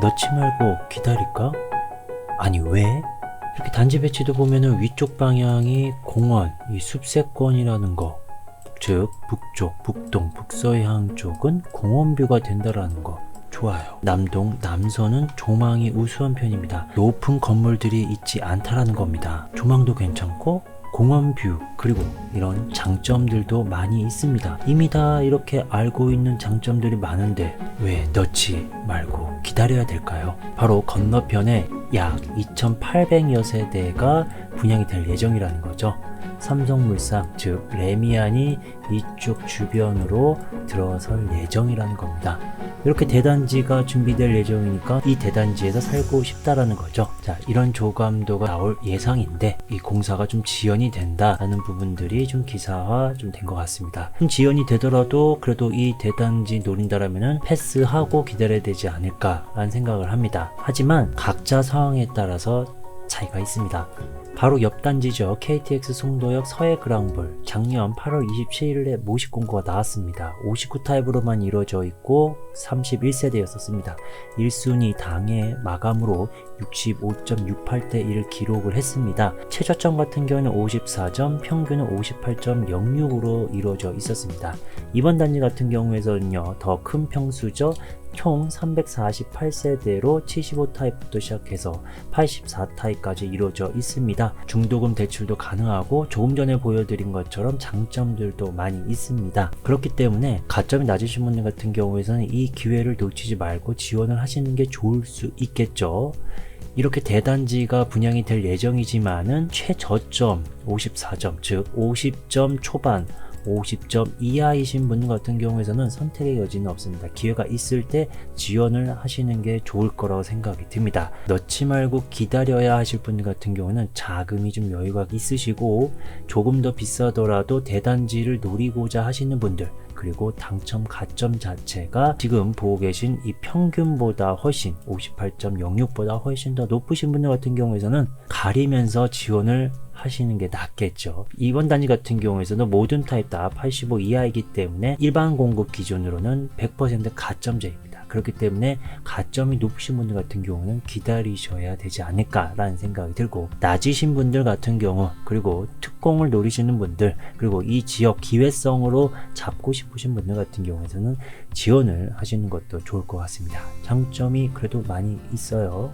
넣지 말고 기다릴까? 아니 왜? 이렇게 단지 배치도 보면은 위쪽 방향이 공원, 이 숲세권이라는 거, 즉 북쪽, 북동, 북서해안 쪽은 공원뷰가 된다라는 거 좋아요. 남동, 남서는 조망이 우수한 편입니다. 높은 건물들이 있지 않다라는 겁니다. 조망도 괜찮고 공원 뷰, 그리고 이런 장점들도 많이 있습니다. 이미 다 이렇게 알고 있는 장점들이 많은데 왜 넣지 말고 기다려야 될까요? 바로 건너편에 약 2,800여 세대가 분양이 될 예정이라는 거죠. 삼성물산, 즉 레미안이 이쪽 주변으로 들어설 예정이라는 겁니다. 이렇게 대단지가 준비될 예정이니까 이 대단지에서 살고 싶다라는 거죠. 자, 이런 조감도가 나올 예상인데 이 공사가 좀 지연이 된다라는 부분들이 좀 기사화 좀 된 것 같습니다. 좀 지연이 되더라도 그래도 이 대단지 노린다라면은 패스하고 기다려야 되지 않을까라는 생각을 합니다. 하지만 각자 상황에 따라서 차이가 있습니다. 바로 옆 단지죠. KTX 송도역 서해그랑블, 작년 8월 27일에 모집 공고가 나왔습니다. 59 타입으로만 이루어져 있고 31세대였었습니다. 1순위 당해 마감으로 65.68대 1을 기록을 했습니다. 최저점 같은 경우는 54점, 평균은 58.06으로 이루어져 있었습니다. 이번 단지 같은 경우에서는요, 더 큰 평수죠. 총 348세대로 75타입부터 시작해서 84타입까지 이루어져 있습니다. 중도금 대출도 가능하고 조금 전에 보여드린 것처럼 장점들도 많이 있습니다. 그렇기 때문에 가점이 낮으신 분들 같은 경우에는 이 기회를 놓치지 말고 지원을 하시는 게 좋을 수 있겠죠. 이렇게 대단지가 분양이 될 예정이지만은 최저점 54점, 즉 50점 초반 50점 이하이신 분 같은 경우에는 선택의 여지는 없습니다. 기회가 있을 때 지원을 하시는 게 좋을 거라고 생각이 듭니다. 넣지 말고 기다려야 하실 분 같은 경우는 자금이 좀 여유가 있으시고 조금 더 비싸더라도 대단지를 노리고자 하시는 분들, 그리고 당첨 가점 자체가 지금 보고 계신 이 평균보다 훨씬 58.06보다 훨씬 더 높으신 분들 같은 경우에는 가리면서 지원을 하시는 게 낫겠죠. 이번 단지 같은 경우에서는 모든 타입 다 85 이하이기 때문에 일반 공급 기준으로는 100% 가점제입니다. 그렇기 때문에 가점이 높으신 분들 같은 경우는 기다리셔야 되지 않을까라는 생각이 들고, 낮으신 분들 같은 경우, 그리고 특공을 노리시는 분들, 그리고 이 지역 기회성으로 잡고 싶으신 분들 같은 경우에는 지원을 하시는 것도 좋을 것 같습니다. 장점이 그래도 많이 있어요.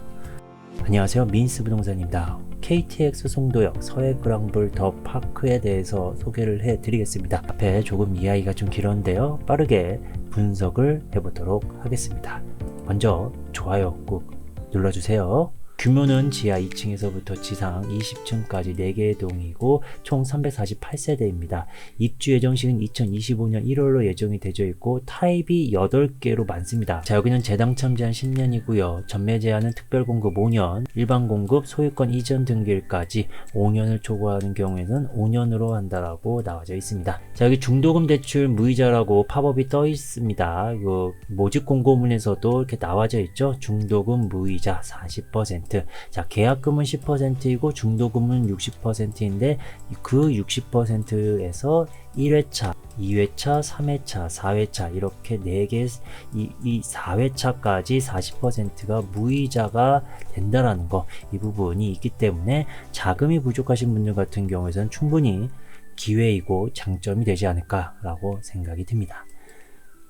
안녕하세요, 민스 부동산입니다. KTX 송도역 서해그랑블 더 파크에 대해서 소개를 해드리겠습니다. 앞에 조금 이야기가 좀 길었는데요, 빠르게 분석을 해보도록 하겠습니다. 먼저 좋아요 꾹 눌러주세요. 규모는 지하 2층에서부터 지상 20층까지 4개의 동이고 총 348세대입니다. 입주 예정식은 2025년 1월로 예정이 되어 있고 타입이 8개로 많습니다. 자, 여기는 재당첨 제한 10년이고요. 전매 제한은 특별 공급 5년, 일반 공급, 소유권 이전 등기일까지 5년을 초과하는 경우에는 5년으로 한다라고 나와져 있습니다. 자, 여기 중도금 대출 무이자라고 팝업이 떠 있습니다. 요 모집 공고문에서도 이렇게 나와져 있죠. 중도금 무이자 40%. 자, 계약금은 10%이고 중도금은 60%인데 그 60%에서 1회차, 2회차, 3회차, 4회차 이렇게 4개, 이 4회차까지 40%가 무이자가 된다라는 거, 이 부분이 있기 때문에 자금이 부족하신 분들 같은 경우에는 충분히 기회이고 장점이 되지 않을까라고 생각이 듭니다.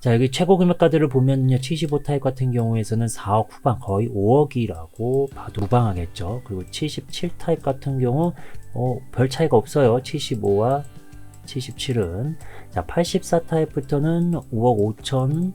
자, 여기 최고 금액가들을 보면요, 75 타입 같은 경우에서는 4억 후반, 거의 5억이라고 봐도 무방하겠죠. 그리고 77 타입 같은 경우 별 차이가 없어요. 75와 77은. 자, 84 타입부터는 5억 5천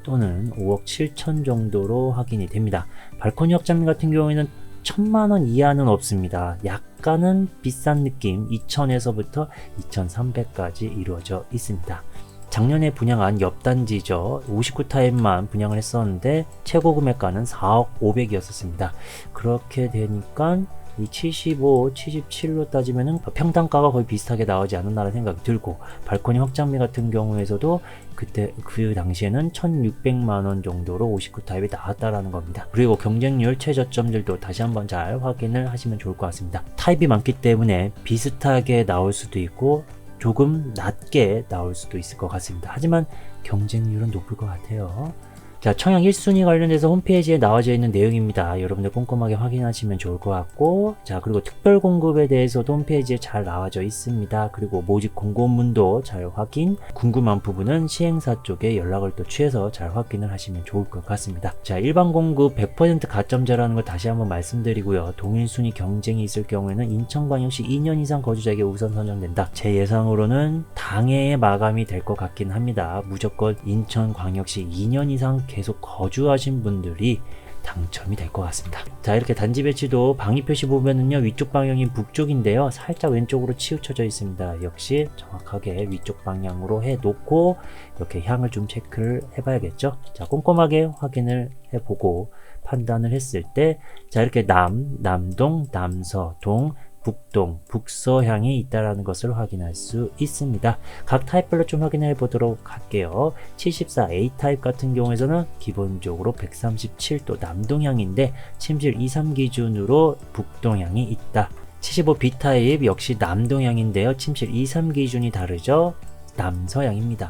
또는 5억 7천 정도로 확인이 됩니다. 발코니 확장비 같은 경우에는 1000만원 이하는 없습니다. 약간은 비싼 느낌, 2000에서부터 2300까지 이루어져 있습니다. 작년에 분양한 옆 단지죠. 59 타입만 분양을 했었는데 최고 금액가는 4억 500이었습니다. 그렇게 되니까 이 75, 77로 따지면은 평당가가 거의 비슷하게 나오지 않았나라는 생각이 들고, 발코니 확장비 같은 경우에서도 그때 그 당시에는 1600만원 정도로 59 타입이 나왔다라는 겁니다. 그리고 경쟁률 최저점들도 다시 한번 잘 확인을 하시면 좋을 것 같습니다. 타입이 많기 때문에 비슷하게 나올 수도 있고 조금 낮게 나올 수도 있을 것 같습니다. 하지만 경쟁률은 높을 것 같아요. 자, 청약 1순위 관련해서 홈페이지에 나와져 있는 내용입니다. 여러분들 꼼꼼하게 확인하시면 좋을 것 같고, 자, 그리고 특별 공급에 대해서도 홈페이지에 잘 나와져 있습니다. 그리고 모집 공고문도 잘 확인, 궁금한 부분은 시행사 쪽에 연락을 또 취해서 잘 확인을 하시면 좋을 것 같습니다. 자, 일반 공급 100% 가점자라는 걸 다시 한번 말씀드리고요. 동일 순위 경쟁이 있을 경우에는 인천광역시 2년 이상 거주자에게 우선 선정된다. 제 예상으로는 당해에 마감이 될 것 같긴 합니다. 무조건 인천광역시 2년 이상 계속 거주하신 분들이 당첨이 될 것 같습니다. 자, 이렇게 단지 배치도 방위 표시 보면은요, 위쪽 방향인 북쪽인데요, 살짝 왼쪽으로 치우쳐져 있습니다. 역시 정확하게 위쪽 방향으로 해 놓고 이렇게 향을 좀 체크를 해 봐야겠죠. 자, 꼼꼼하게 확인을 해 보고 판단을 했을 때, 자, 이렇게 남동, 남서, 동, 북동, 북서향이 있다라는 것을 확인할 수 있습니다. 각 타입별로 좀 확인해 보도록 할게요. 74A 타입 같은 경우에는 기본적으로 137도 남동향인데 침실 2, 3 기준으로 북동향이 있다. 75B 타입 역시 남동향인데요. 침실 2, 3 기준이 다르죠. 남서향입니다.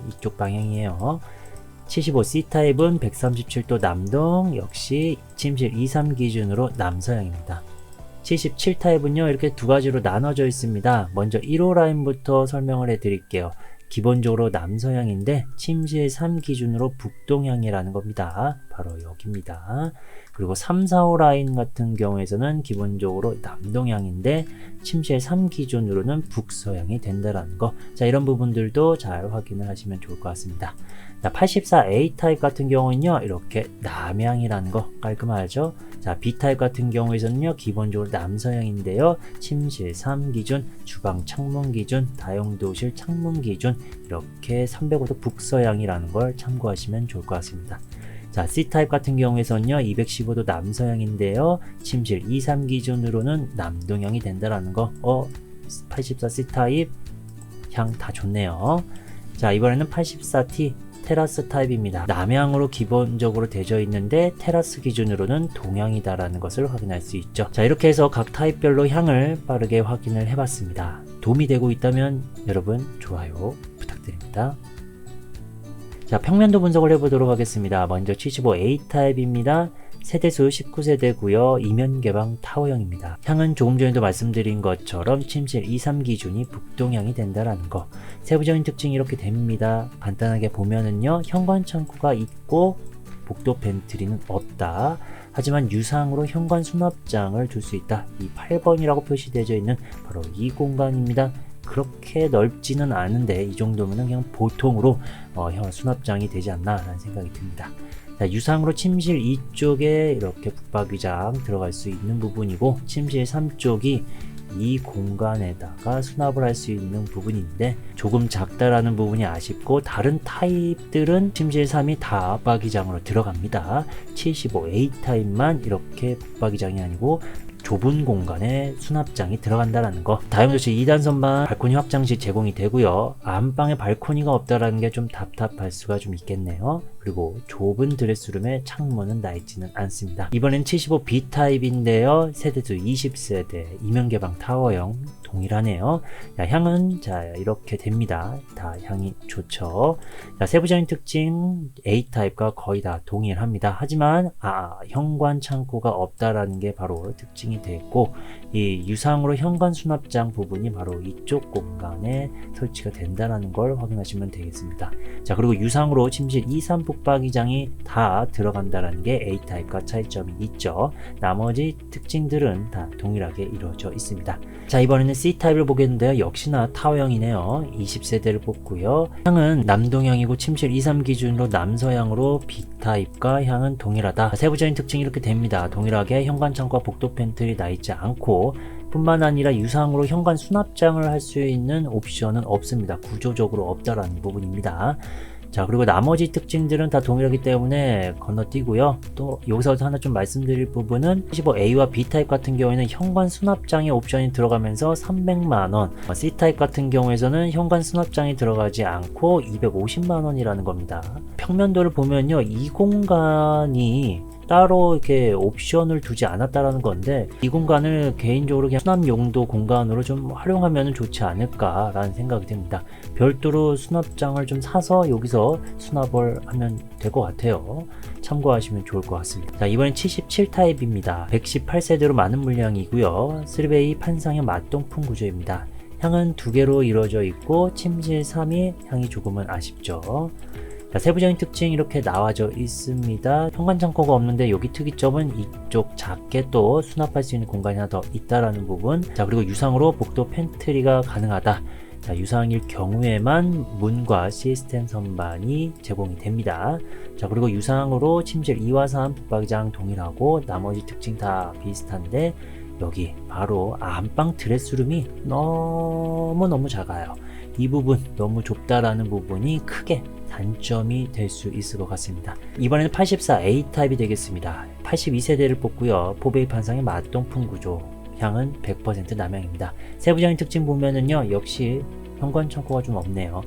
이쪽 방향이에요. 75C 타입은 137도 남동, 역시 침실 2, 3 기준으로 남서향입니다. 77 타입은요, 이렇게 두 가지로 나눠져 있습니다. 먼저 1호 라인부터 설명을 해 드릴게요. 기본적으로 남서향인데 침실 3 기준으로 북동향이라는 겁니다. 바로 여기입니다. 그리고 3, 4호 라인 같은 경우에서는 기본적으로 남동향인데 침실 3 기준으로는 북서향이 된다라는 거. 자, 이런 부분들도 잘 확인을 하시면 좋을 것 같습니다. 자, 84A 타입 같은 경우는요, 이렇게 남향이라는 거 깔끔하죠? 자, B타입 같은 경우에서는요, 기본적으로 남서향인데요, 침실 3 기준, 주방 창문 기준, 다용도실 창문 기준, 이렇게 305도 북서향이라는 걸 참고하시면 좋을 것 같습니다. 자, C타입 같은 경우에서는요, 215도 남서향인데요, 침실 2, 3 기준으로는 남동향이 된다라는 거. 84C타입 향 다 좋네요. 자, 이번에는 84T 테라스 타입입니다. 남향으로 기본적으로 되어 있는데 테라스 기준으로는 동향이다라는 것을 확인할 수 있죠. 자, 이렇게 해서 각 타입별로 향을 빠르게 확인을 해봤습니다. 도움이 되고 있다면 여러분 좋아요 부탁드립니다. 자, 평면도 분석을 해보도록 하겠습니다. 먼저 75A 타입입니다. 세대수 19세대고요. 이면 개방 타워형입니다. 향은 조금 전에도 말씀드린 것처럼 침실 2, 3 기준이 북동향이 된다라는 거. 세부적인 특징이 이렇게 됩니다. 간단하게 보면은요, 현관 창고가 있고 복도 팬트리는 없다. 하지만 유상으로 현관 수납장을 둘 수 있다. 이 8번이라고 표시되어 있는 바로 이 공간입니다. 그렇게 넓지는 않은데 이 정도면 그냥 보통으로 수납장이 되지 않나 라는 생각이 듭니다. 자, 유상으로 침실 2쪽에 이렇게 붙박이장 들어갈 수 있는 부분이고, 침실 3쪽이 이 공간에다가 수납을 할 수 있는 부분인데 조금 작다라는 부분이 아쉽고, 다른 타입들은 침실 3이 다 붙박이장으로 들어갑니다. 75A 타입만 이렇게 붙박이장이 아니고 좁은 공간에 수납장이 들어간다라는 거. 다용도실 2단 선반 발코니 확장 시 제공이 되고요. 안방에 발코니가 없다라는 게 좀 답답할 수가 좀 있겠네요. 그리고 좁은 드레스룸에 창문은 나 있지는 않습니다. 이번엔 75B 타입인데요. 세대수 20세대, 이면 개방 타워형 동일하네요. 자, 향은 자 이렇게 됩니다. 다 향이 좋죠. 자, 세부적인 특징 A 타입과 거의 다 동일합니다. 하지만 현관 창고가 없다라는 게 바로 특징이 됐고, 이 유상으로 현관 수납장 부분이 바로 이쪽 공간에 설치가 된다는 걸 확인하시면 되겠습니다. 자, 그리고 유상으로 침실 2, 3 붙박이장이 다 들어간다는 게 A타입과 차이점이 있죠. 나머지 특징들은 다 동일하게 이루어져 있습니다. 자, 이번에는 C타입을 보겠는데요. 역시나 타워형이네요. 20세대를 뽑고요. 향은 남동향이고 침실 2, 3 기준으로 남서향으로 B타입과 향은 동일하다. 세부적인 특징이 이렇게 됩니다. 동일하게 현관 창고와 복도 팬트리 나 있지 않고, 뿐만 아니라 유상으로 현관 수납장을 할 수 있는 옵션은 없습니다. 구조적으로 없다라는 부분입니다. 자, 그리고 나머지 특징들은 다 동일하기 때문에 건너뛰고요. 또 여기서 하나 좀 말씀드릴 부분은 75A와 B타입 같은 경우에는 현관 수납장의 옵션이 들어가면서 300만원, C타입 같은 경우에서는 현관 수납장이 들어가지 않고 250만원이라는 겁니다. 평면도를 보면요, 이 공간이 따로 이렇게 옵션을 두지 않았다라는 건데, 이 공간을 개인적으로 그냥 수납 용도 공간으로 좀 활용하면 좋지 않을까라는 생각이 듭니다. 별도로 수납장을 좀 사서 여기서 수납을 하면 될 것 같아요. 참고하시면 좋을 것 같습니다. 자, 이번엔 77 타입입니다. 118세대로 많은 물량이고요. 3베이 판상형 맞동풍 구조입니다. 향은 2개로 이루어져 있고 침실 3이 향이 조금은 아쉽죠. 자, 세부적인 특징 이렇게 나와져 있습니다. 현관 창고가 없는데 여기 특이점은 이쪽 작게 또 수납할 수 있는 공간이 하나 더 있다라는 부분. 자, 그리고 유상으로 복도 팬트리가 가능하다. 자, 유상일 경우에만 문과 시스템 선반이 제공이 됩니다. 자, 그리고 유상으로 침실 2와 3 붙박이장 동일하고 나머지 특징 다 비슷한데, 여기 바로 안방 드레스룸이 너무너무 작아요. 이 부분 너무 좁다라는 부분이 크게 단점이 될 수 있을 것 같습니다. 이번에는 84A 타입이 되겠습니다. 82세대를 뽑고요. 4베이 판상의 맞동풍 구조, 향은 100% 남향입니다. 세부적인 특징 보면은요, 역시 현관 창고가 좀 없네요.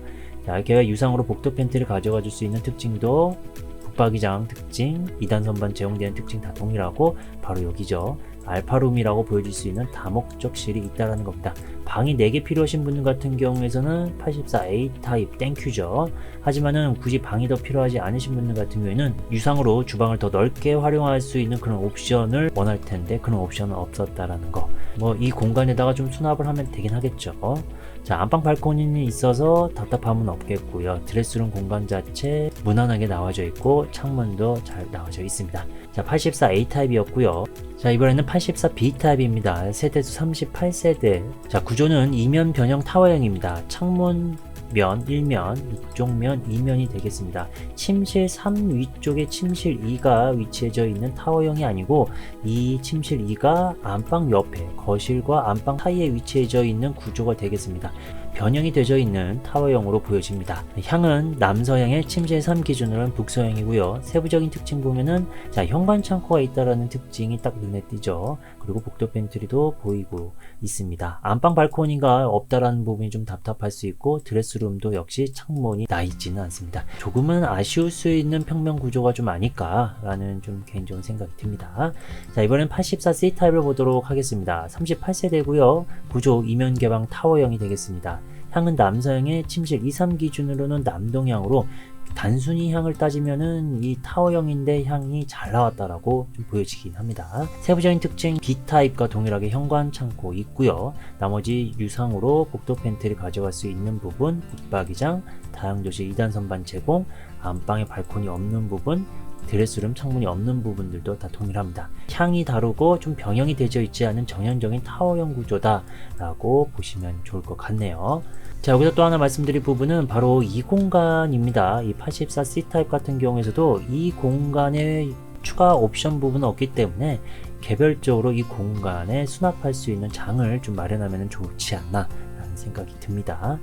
자, 이렇게 유상으로 복도 팬트를 가져가 줄 수 있는 특징도 붙박이장 특징, 2단 선반 제공되는 특징 다 동일하고 바로 여기죠. 알파룸이라고 보여줄 수 있는 다목적실이 있다는 겁니다. 방이 4개 필요하신 분 같은 경우에는 84A 타입 땡큐죠. 하지만은 굳이 방이 더 필요하지 않으신 분들 같은 경우에는 유상으로 주방을 더 넓게 활용할 수 있는 그런 옵션을 원할 텐데 그런 옵션은 없었다라는 거. 뭐 이 공간에다가 좀 수납을 하면 되긴 하겠죠. 자, 안방 발코니는 있어서 답답함은 없겠고요. 드레스룸 공간 자체 무난하게 나와져 있고 창문도 잘 나와져 있습니다. 자, 84A 타입이었고요. 자, 이번에는 84B 타입입니다. 세대수 38세대. 자, 구조는 2면 변형 타워형입니다. 창문 면 1면, 이쪽 면 2면이 되겠습니다. 침실 3 위쪽에 침실 2가 위치해져 있는 타워형이 아니고 이 침실 2가 안방 옆에 거실과 안방 사이에 위치해져 있는 구조가 되겠습니다. 변형이 되어 있는 타워형으로 보여집니다. 향은 남서향의 침실 3 기준으로는 북서향이고요. 세부적인 특징 보면은 자, 현관 창고가 있다라는 특징이 딱 눈에 띄죠. 그리고 복도 팬트리도 보이고 있습니다. 안방 발코니가 없다라는 부분이 좀 답답할 수 있고 드레스룸도 역시 창문이 나 있지는 않습니다. 조금은 아쉬울 수 있는 평면 구조가 좀 아닐까라는 좀 개인적인 생각이 듭니다. 자, 이번엔 84C 타입을 보도록 하겠습니다. 38세대고요. 구조 이면 개방 타워형이 되겠습니다. 향은 남서향의 침실 2, 3 기준으로는 남동향으로 단순히 향을 따지면은 이 타워형인데 향이 잘 나왔다라고 좀 보여지긴 합니다. 세부적인 특징 B타입과 동일하게 현관 창고 있고요. 나머지 유상으로 복도 팬트를 가져갈 수 있는 부분, 붙박이장, 다용도실 2단 선반 제공, 안방에 발코니 없는 부분, 드레스룸 창문이 없는 부분들도 다 동일합니다. 향이 다르고 좀 병영이 되어 있지 않은 정형적인 타워형 구조다 라고 보시면 좋을 것 같네요. 자, 여기서 또 하나 말씀드릴 부분은 바로 이 공간입니다. 이 84C 타입 같은 경우에서도 이 공간에 추가 옵션 부분은 없기 때문에 개별적으로 이 공간에 수납할 수 있는 장을 좀 마련하면 좋지 않나 라는 생각이 듭니다.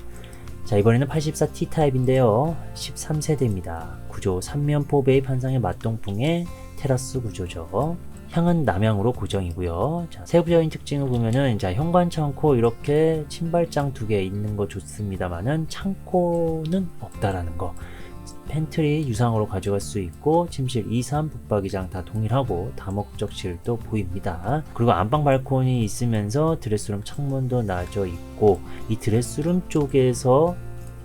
자, 이번에는 84T 타입인데요. 13세대입니다. 구조 3면 4베이 판상의 맞동풍의 테라스 구조죠. 향은 남향으로 고정이고요. 자, 세부적인 특징을 보면은 자, 현관 창고 이렇게 신발장 2개 있는 거 좋습니다만은 창고는 없다라는 거. 팬트리 유상으로 가져갈 수 있고 침실 2, 3 붙박이장 다 동일하고 다목적실도 보입니다. 그리고 안방 발코니 있으면서 드레스룸 창문도 나져 있고 이 드레스룸 쪽에서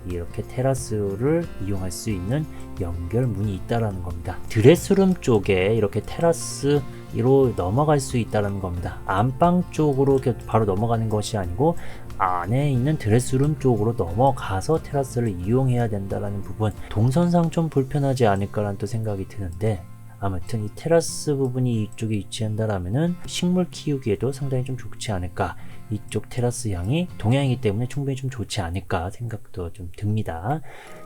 이렇게 테라스를 이용할 수 있는 연결문이 있다라는 겁니다. 드레스룸 쪽에 이렇게 테라스로 넘어갈 수 있다라는 겁니다. 안방 쪽으로 이렇게 바로 넘어가는 것이 아니고 안에 있는 드레스룸 쪽으로 넘어가서 테라스를 이용해야 된다라는 부분, 동선상 좀 불편하지 않을까라는 또 생각이 드는데, 아무튼 이 테라스 부분이 이쪽에 위치한다라면은 식물 키우기에도 상당히 좀 좋지 않을까. 이쪽 테라스 향이 동향이기 때문에 충분히 좀 좋지 않을까 생각도 좀 듭니다.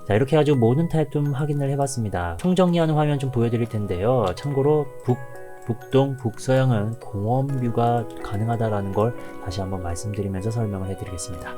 자, 이렇게 해가지고 모든 타입 좀 확인을 해봤습니다. 총정리하는 화면 좀 보여드릴 텐데요. 참고로 북동, 북서향은 공원뷰가 가능하다라는 걸 다시 한번 말씀드리면서 설명을 해드리겠습니다.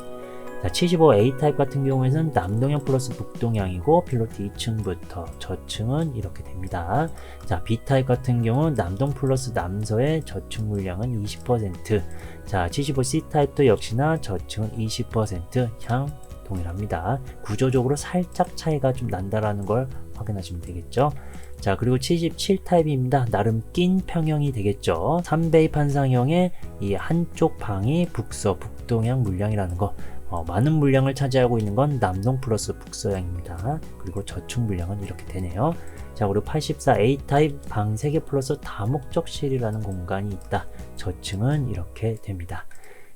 자, 75A 타입 같은 경우에는 남동향 플러스 북동향이고 필로티 2층부터 저층은 이렇게 됩니다. 자, B타입 같은 경우는 남동 플러스 남서의 저층 물량은 20%. 자, 75C 타입도 역시나 저층은 20%, 향 동일합니다. 구조적으로 살짝 차이가 좀 난다라는 걸 확인하시면 되겠죠. 자, 그리고 77 타입입니다. 나름 낀 평형이 되겠죠. 3배의 판상형의 이 한쪽 방이 북서, 북동향 물량이라는 거. 많은 물량을 차지하고 있는 건 남동 플러스 북서향입니다. 그리고 저축 물량은 이렇게 되네요. 자, 그리고 84A 타입 방 3개 플러스 다목적실이라는 공간이 있다. 저층은 이렇게 됩니다.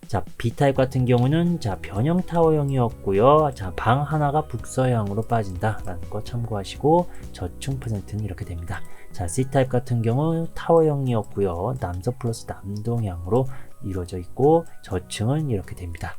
자, B타입 같은 경우는 자, 변형 타워형이었고요. 자, 방 하나가 북서향으로 빠진다 라는 거 참고하시고 저층 퍼센트는 이렇게 됩니다. 자, C타입 같은 경우 타워형이었고요. 남서 플러스 남동향으로 이루어져 있고 저층은 이렇게 됩니다.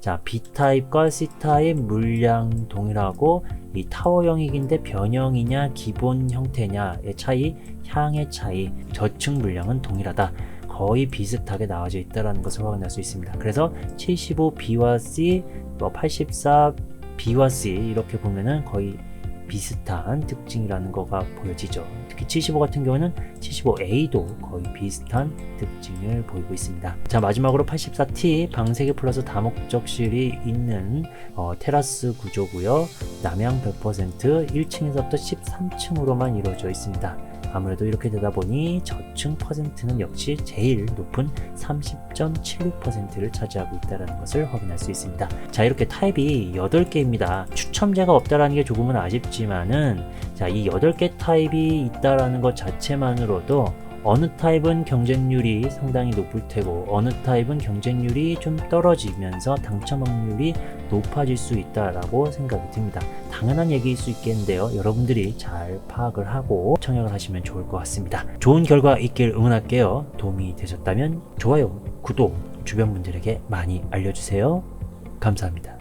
자, B타입과 C타입 물량 동일하고 이 타워형이긴데 변형이냐 기본 형태냐의 차이, 향의 차이, 저층 물량은 동일하다. 거의 비슷하게 나와져 있다는 것을 확인할 수 있습니다. 그래서 75B와 C, 84B와 C 이렇게 보면은 거의 비슷한 특징이라는 거가 보여지죠. 특히 75 같은 경우는 75A도 거의 비슷한 특징을 보이고 있습니다. 자, 마지막으로 84T 방 3개 플러스 다목적실이 있는 테라스 구조고요. 남향 100% 1층에서부터 13층으로만 이루어져 있습니다. 아무래도 이렇게 되다 보니 저층 퍼센트는 역시 제일 높은 30.76%를 차지하고 있다는 것을 확인할 수 있습니다. 자, 이렇게 타입이 8개입니다. 추첨자가 없다라는 게 조금은 아쉽지만은 자, 이 8개 타입이 있다라는 것 자체만으로도 어느 타입은 경쟁률이 상당히 높을 테고 어느 타입은 경쟁률이 좀 떨어지면서 당첨 확률이 높아질 수 있다라고 생각이 듭니다. 당연한 얘기일 수 있겠는데요. 여러분들이 잘 파악을 하고 청약을 하시면 좋을 것 같습니다. 좋은 결과 있길 응원할게요. 도움이 되셨다면 좋아요, 구독, 주변 분들에게 많이 알려주세요. 감사합니다.